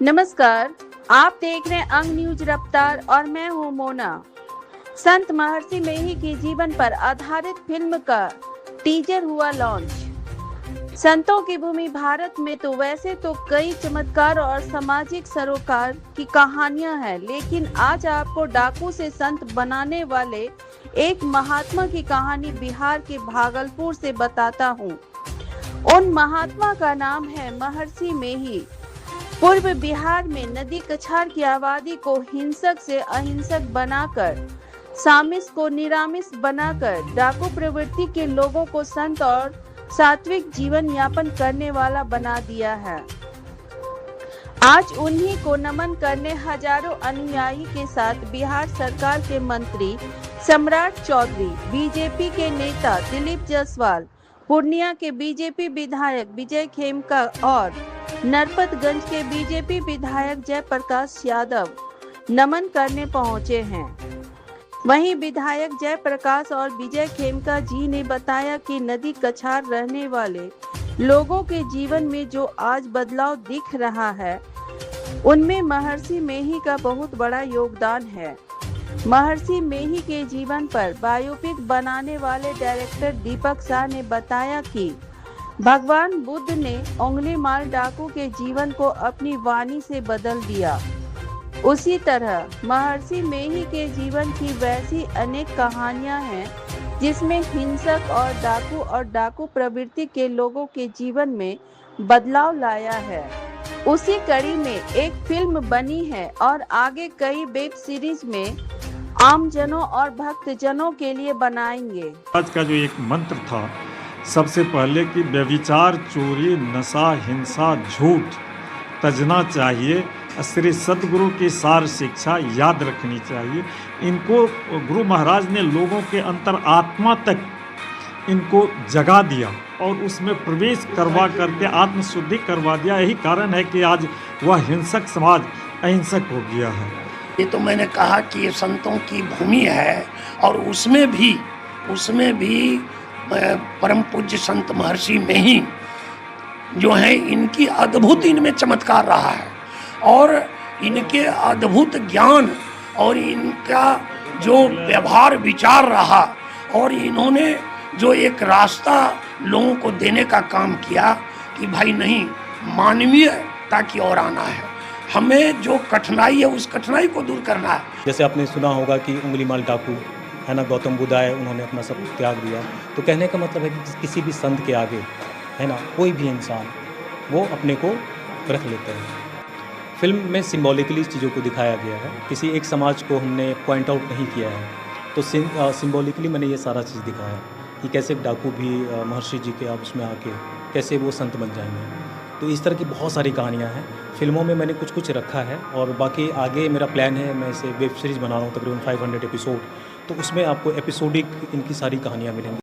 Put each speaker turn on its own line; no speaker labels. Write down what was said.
नमस्कार, आप देख रहे हैं अंग न्यूज रफ्तार और मैं हूं मोना। संत महर्षि मेही के जीवन पर आधारित फिल्म का टीजर हुआ लॉन्च। संतों की भूमि भारत में तो वैसे तो कई चमत्कार और सामाजिक सरोकार की कहानियां हैं, लेकिन आज आपको डाकू से संत बनाने वाले एक महात्मा की कहानी बिहार के भागलपुर से बताता हूं। उन महात्मा का नाम है महर्षि मेही। पूर्व बिहार में नदी कछार की आबादी को हिंसक से अहिंसक बनाकर, सामिस को निरामिस बनाकर, डाकू प्रवृत्ति के लोगों को संत और सात्विक जीवन यापन करने वाला बना दिया है। आज उन्हीं को नमन करने हजारों अनुयायी के साथ बिहार सरकार के मंत्री सम्राट चौधरी, बीजेपी के नेता दिलीप जायसवाल, पूर्णिया के बीजेपी विधायक विजय खेमका और नरपतगंज के बीजेपी विधायक जयप्रकाश यादव नमन करने पहुंचे हैं। वहीं विधायक जयप्रकाश और विजय खेमका जी ने बताया कि नदी कछार रहने वाले लोगों के जीवन में जो आज बदलाव दिख रहा है, उनमें महर्षि मेही का बहुत बड़ा योगदान है। महर्षि मेही के जीवन पर बायोपिक बनाने वाले डायरेक्टर दीपक शाह ने बताया कि भगवान बुद्ध ने उंगली मार डाकू के जीवन को अपनी वाणी से बदल दिया। उसी तरह महर्षि मेही के जीवन की वैसी अनेक कहानियां हैं जिसमें हिंसक और डाकू प्रवृत्ति के लोगों के जीवन में बदलाव लाया है। उसी कड़ी में एक फिल्म बनी है और आगे कई वेब सीरीज में आमजनों और भक्तजनों के लिए बनाएंगे।
आज का जो एक मंत्र था, सबसे पहले कि व्यभिचार, चोरी, नशा, हिंसा, झूठ तजना चाहिए। श्री सद्गुरु की सार शिक्षा याद रखनी चाहिए। इनको गुरु महाराज ने लोगों के अंतर आत्मा तक इनको जगा दिया और उसमें प्रवेश करवा करके आत्मशुद्धि करवा दिया। यही कारण है कि आज वह हिंसक समाज अहिंसक हो गया है।
ये तो मैंने कहा कि ये संतों की भूमि है और उसमें भी परम पूज्य संत महर्षि मेही जो है, इनकी अद्भुत इनमें चमत्कार रहा है और इनके अद्भुत ज्ञान और इनका जो व्यवहार विचार रहा और इन्होंने जो एक रास्ता लोगों को देने का काम किया कि भाई नहीं, मानवीयता की ओर आना है, हमें जो कठिनाई है उस कठिनाई को दूर करना है।
जैसे आपने सुना होगा कि उंगली माल डाकू है ना, गौतम बुद्ध आए, उन्होंने अपना सब त्याग दिया। तो कहने का मतलब है कि किसी भी संत के आगे है ना, कोई भी इंसान वो अपने को रख लेते हैं। फिल्म में सिंबॉलिकली चीज़ों को दिखाया गया है, किसी एक समाज को हमने पॉइंट आउट नहीं किया है। तो सिंबॉलिकली मैंने ये सारा चीज़ दिखाया कि कैसे डाकू भी महर्षि जी के आप उसमें आके कैसे वो संत बन जाएंगे। तो इस तरह की बहुत सारी कहानियाँ हैं फिल्मों में, मैंने कुछ रखा है और बाकी आगे मेरा प्लान है, मैं इसे वेब सीरीज़ बना रहा हूँ तकरीबन 500 एपिसोड। तो उसमें आपको एपिसोडिक इनकी सारी कहानियाँ मिलेंगी।